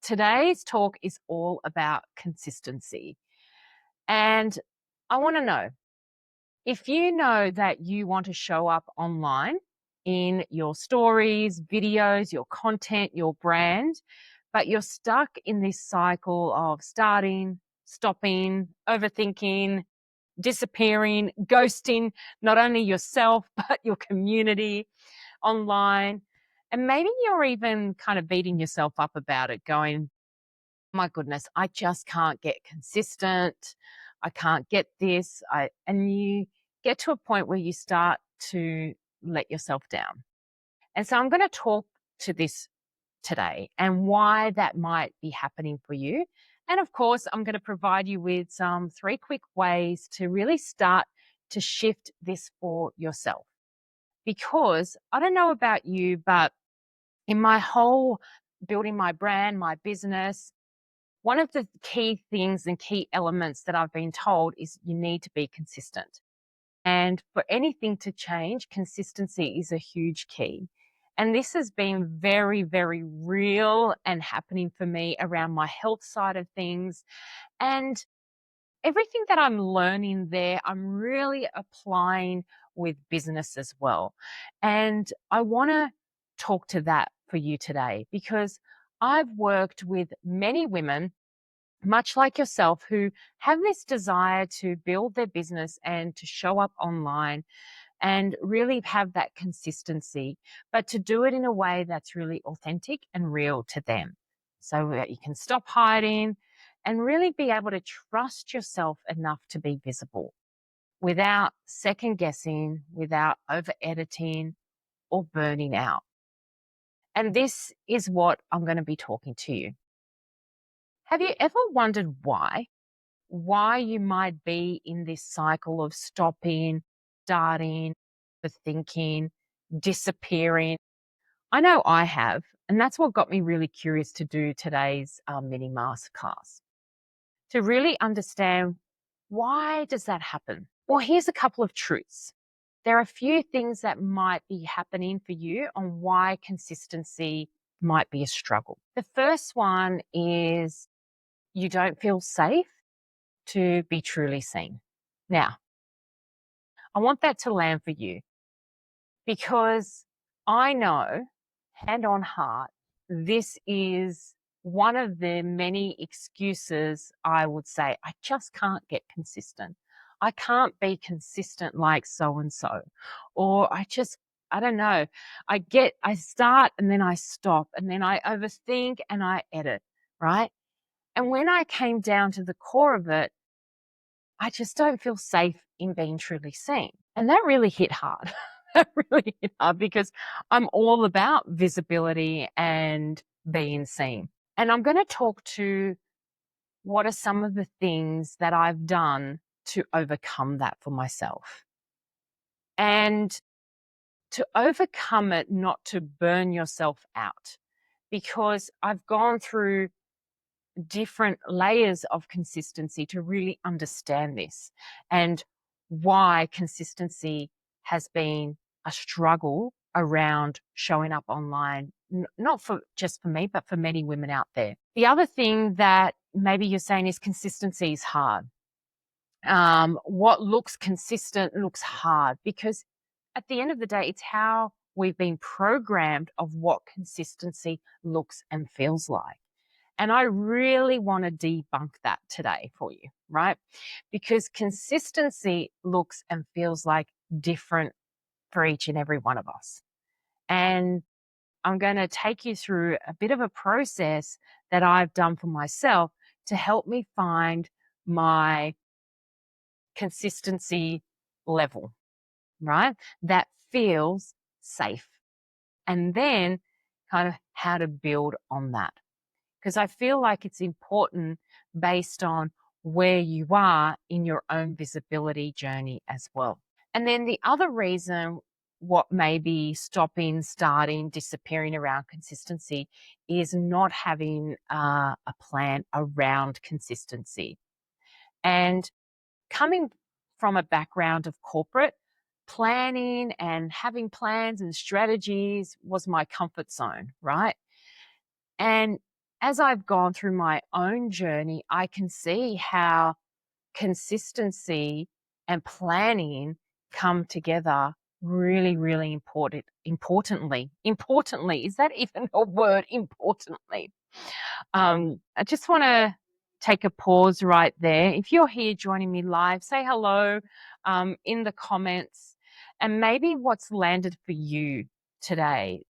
Today's talk is all about consistency. And I want to know if you know that you want to show up online in your stories, videos, your content, your brand, but you're stuck in this cycle of starting, stopping, overthinking, disappearing, ghosting not only yourself, but your community online. And maybe you're even kind of beating yourself up about it, going, my goodness, I just can't get consistent. I can't get this. And you get to a point where you start to let yourself down. And so I'm going to talk to this today and why that might be happening for you. And of course, I'm going to provide you with some 3 quick ways to really start to shift this for yourself. Because I don't know about you, but in my whole building my brand, my business, one of the key things and key elements that I've been told is you need to be consistent. And for anything to change, consistency is a huge key. And this has been very, very real and happening for me around my health side of things. And everything that I'm learning there, I'm really applying with business as well. And I want to talk to that for you today because I've worked with many women much like yourself, who have this desire to build their business and to show up online and really have that consistency, but to do it in a way that's really authentic and real to them. So that you can stop hiding and really be able to trust yourself enough to be visible without second guessing, without over editing or burning out. And this is what I'm going to be talking to you. Have you ever wondered why you might be in this cycle of stopping, starting, thinking, disappearing? I know I have, and that's what got me really curious to do today's mini masterclass, to really understand why does that happen? Well, here's a couple of truths. There are a few things that might be happening for you on why consistency might be a struggle. The first one is you don't feel safe to be truly seen. Now, I want that to land for you because I know, hand on heart, this is one of the many excuses I would say, I just can't get consistent. I can't be consistent like so and so. Or I don't know. I start and then I stop and then I overthink and I edit, right? And when I came down to the core of it, I just don't feel safe in being truly seen. And that really hit hard. That really hit hard because I'm all about visibility and being seen. And I'm going to talk to what are some of the things that I've done to overcome that for myself. And to overcome it, not to burn yourself out, because I've gone through different layers of consistency to really understand this and why consistency has been a struggle around showing up online, not for just for me, but for many women out there. The other thing that maybe you're saying is consistency is hard. What looks consistent looks hard because at the end of the day, it's how we've been programmed of what consistency looks and feels like. And I really want to debunk that today for you, right? Because consistency looks and feels like different for each and every one of us. And I'm going to take you through a bit of a process that I've done for myself to help me find my consistency level, right? That feels safe. And then kind of how to build on that. Because I feel like it's important based on where you are in your own visibility journey as well. And then the other reason what may be stopping, starting, disappearing around consistency is not having a plan around consistency. And coming from a background of corporate, planning and having plans and strategies was my comfort zone, right? And as I've gone through my own journey, I can see how consistency and planning come together really, really importantly, is that even a word? Importantly. I just want to take a pause right there. If you're here joining me live, say hello in the comments, and maybe what's landed for you today.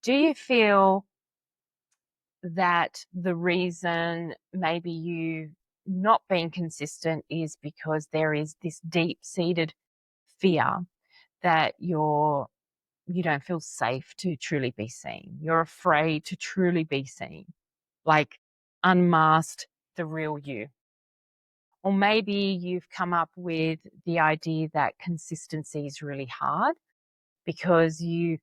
Do you feel that the reason maybe you not being consistent is because there is this deep-seated fear that you don't feel safe to truly be seen? You're afraid to truly be seen, like unmasked the real you. Or maybe you've come up with the idea that consistency is really hard because you've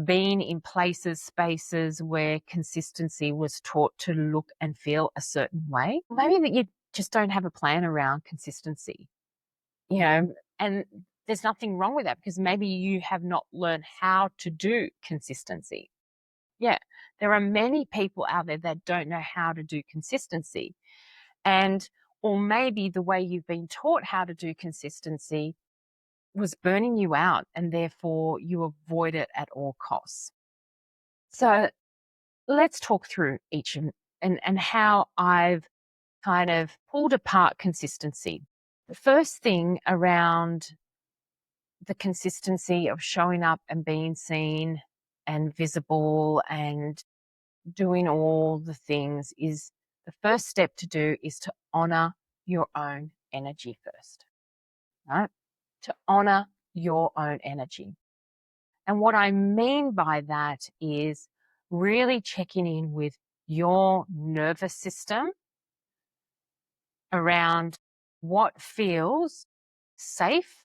been in places, spaces where consistency was taught to look and feel a certain way. Maybe that you just don't have a plan around consistency, you know, and there's nothing wrong with that because maybe you have not learned how to do consistency. Yeah, there are many people out there that don't know how to do consistency. And, or maybe the way you've been taught how to do consistency was burning you out and therefore you avoid it at all costs. So let's talk through each and how I've kind of pulled apart consistency. The first thing around the consistency of showing up and being seen and visible and doing all the things is the first step to do is to honor your own energy first, right? To honor your own energy. And what I mean by that is really checking in with your nervous system around what feels safe,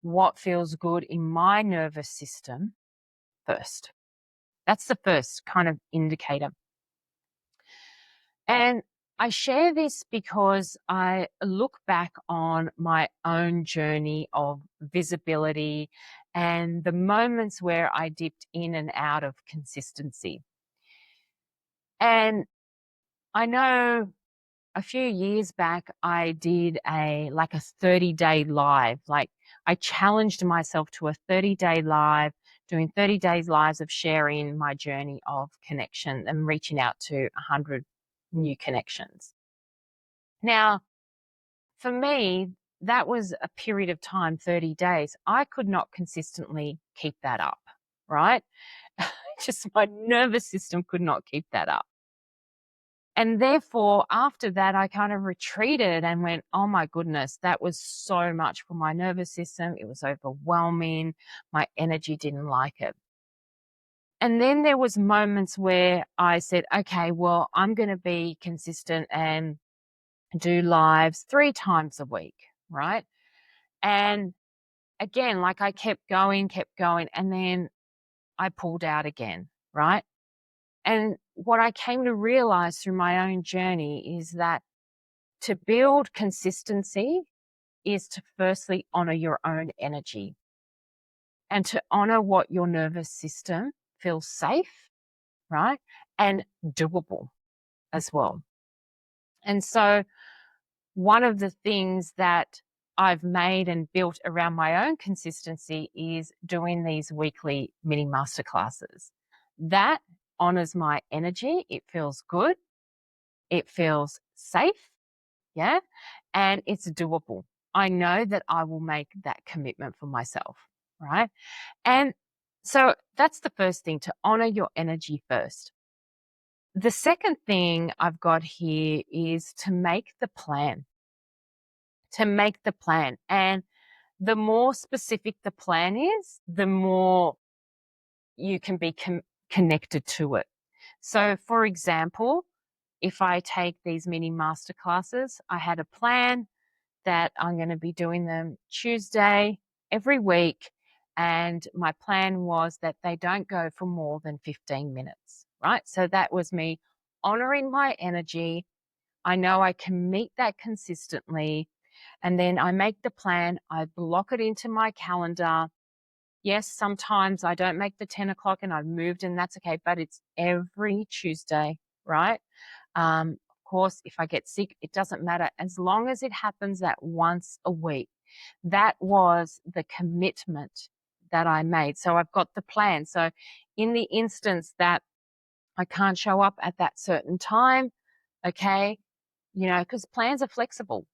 what feels good in my nervous system first. That's the first kind of indicator. And I share this because I look back on my own journey of visibility and the moments where I dipped in and out of consistency. And I know a few years back, I did a 30-day live. Like I challenged myself to a 30-day live, doing 30 days lives of sharing my journey of connection and reaching out to 100 new connections. Now, for me, that was a period of time, 30 days. I could not consistently keep that up, right? Just my nervous system could not keep that up. And therefore, after that, I kind of retreated and went, oh my goodness, that was so much for my nervous system. It was overwhelming. My energy didn't like it. And then there was moments where I said, okay, well, I'm going to be consistent and do lives 3 times a week, right? And again, like I kept going, and then I pulled out again, right? And what I came to realize through my own journey is that to build consistency is to firstly honor your own energy and to honor what your nervous system feels safe, right? And doable as well. And so one of the things that I've made and built around my own consistency is doing these weekly mini masterclasses. That honors my energy. It feels good. It feels safe. Yeah. And it's doable. I know that I will make that commitment for myself. Right. And so that's the first thing, to honor your energy first. The second thing I've got here is to make the plan. To make the plan. And the more specific the plan is, the more you can be connected to it. So, for example, if I take these mini masterclasses, I had a plan that I'm going to be doing them Tuesday every week. And my plan was that they don't go for more than 15 minutes, right? So that was me honoring my energy. I know I can meet that consistently. And then I make the plan, I block it into my calendar. Yes, sometimes I don't make the 10 o'clock and I've moved, and that's okay, but it's every Tuesday right? Of course, if I get sick, it doesn't matter. As long as it happens that once a week, that was the commitment that I made. So I've got the plan. So in the instance that I can't show up at that certain time, okay, because plans are flexible.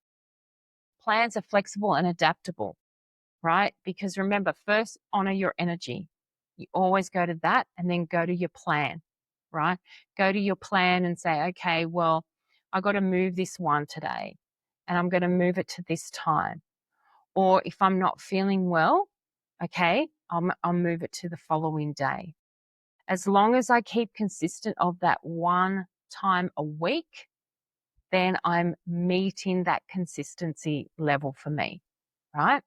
Plans are flexible and adaptable, right? Because remember, first honor your energy. You always go to that and then go to your plan, right? Go to your plan and say, okay, well, I got to move this one today and I'm going to move it to this time. Or if I'm not feeling well, okay, I'll move it to the following day. As long as I keep consistent of that one time a week, then I'm meeting that consistency level for me, right?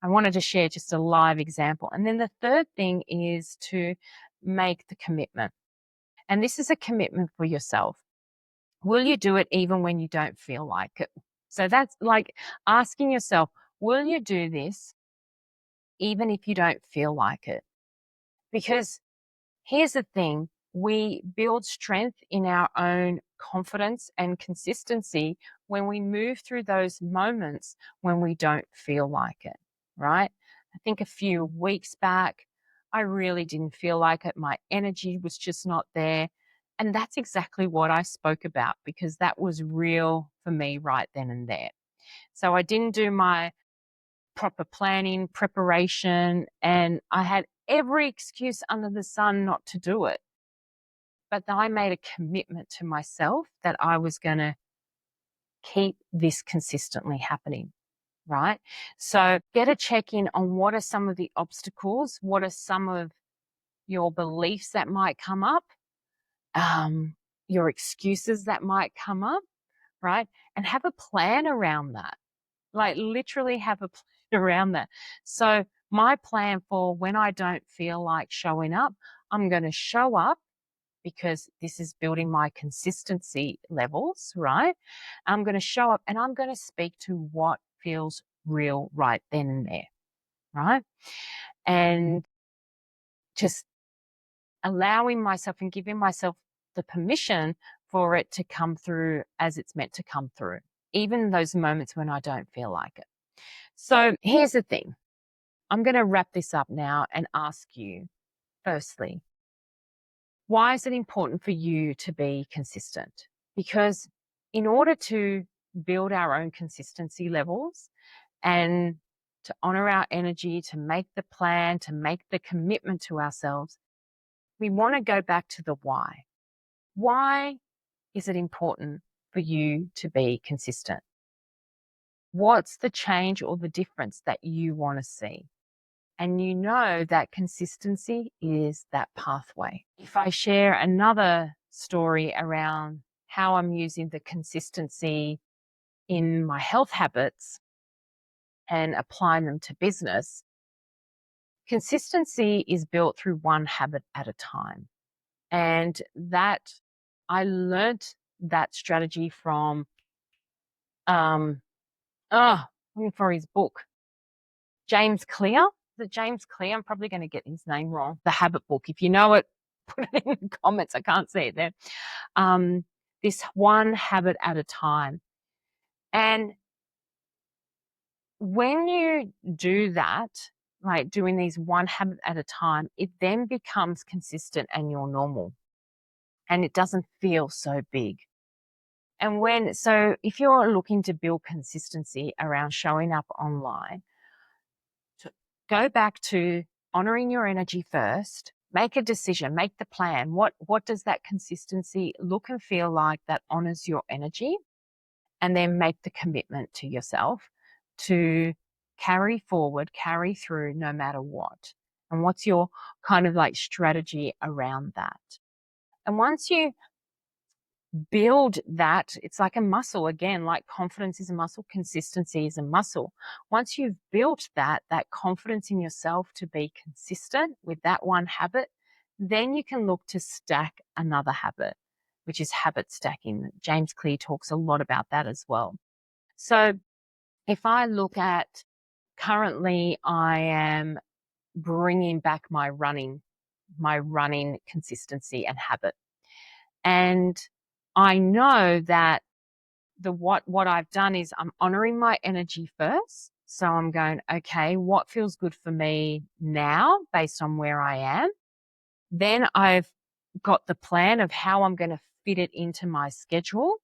I wanted to share just a live example. And then the third thing is to make the commitment. And this is a commitment for yourself. Will you do it even when you don't feel like it? So that's like asking yourself, will you do this even if you don't feel like it? Because here's the thing, we build strength in our own confidence and consistency when we move through those moments when we don't feel like it, right? I think a few weeks back, I really didn't feel like it. My energy was just not there. And that's exactly what I spoke about because that was real for me right then and there. So I didn't do my proper planning, preparation, and I had every excuse under the sun not to do it. But I made a commitment to myself that I was going to keep this consistently happening, right? So get a check in on what are some of the obstacles, what are some of your beliefs that might come up, your excuses that might come up, right? And have a plan around that. Like literally have a plan around that. So my plan for when I don't feel like showing up, I'm going to show up because this is building my consistency levels, right? I'm going to show up and I'm going to speak to what feels real right then and there, right? And just allowing myself and giving myself the permission for it to come through as it's meant to come through, even those moments when I don't feel like it. So here's the thing. I'm going to wrap this up now and ask you, firstly, why is it important for you to be consistent? Because in order to build our own consistency levels and to honor our energy, to make the plan, to make the commitment to ourselves, we want to go back to the why. Why is it important for you to be consistent? What's the change or the difference that you want to see? And you know that consistency is that pathway. If I share another story around how I'm using the consistency in my health habits and applying them to business, consistency is built through one habit at a time. And that I learnt that strategy from looking for his book, James Clear. Is it James Clear? I'm probably going to get his name wrong. The Habit Book. If you know it, put it in the comments. I can't see it there. This one habit at a time. And when you do that, like doing these one habit at a time, it then becomes consistent and your normal. And it doesn't feel so big. And so if you're looking to build consistency around showing up online, go back to honoring your energy first, make a decision, make the plan. What does that consistency look and feel like that honors your energy? And then make the commitment to yourself to carry forward, carry through no matter what. And what's your kind of like strategy around that? And once you build that, it's like a muscle again, like confidence is a muscle, consistency is a muscle. Once you've built that confidence in yourself to be consistent with that one habit, then you can look to stack another habit, which is habit stacking. James Clear talks a lot about that as well. So if I look at currently, I am bringing back my running consistency and habit. And I know that what I've done is I'm honoring my energy first. So I'm going, okay, what feels good for me now based on where I am? Then I've got the plan of how I'm going to fit it into my schedule.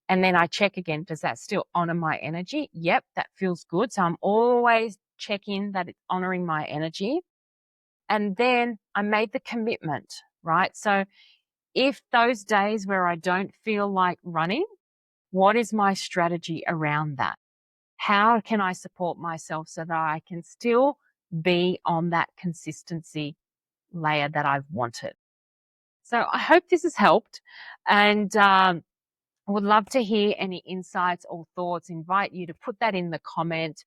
And then I check again, does that still honor my energy? Yep, that feels good. So I'm always checking that it's honoring my energy. And then I made the commitment, right? So if those days where I don't feel like running, what is my strategy around that? How can I support myself so that I can still be on that consistency layer that I've wanted? So I hope this has helped, and I would love to hear any insights or thoughts. Invite you to put that in the comment,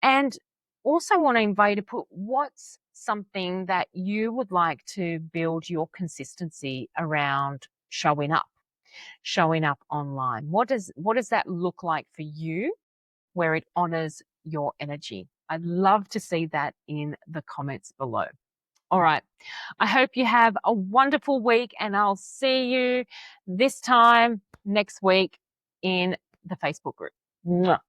and also want to invite you to put what's something that you would like to build your consistency around showing up online. What does that look like for you where it honors your energy? I'd love to see that in the comments below. All right. I hope you have a wonderful week, and I'll see you this time next week in the Facebook group. Mwah.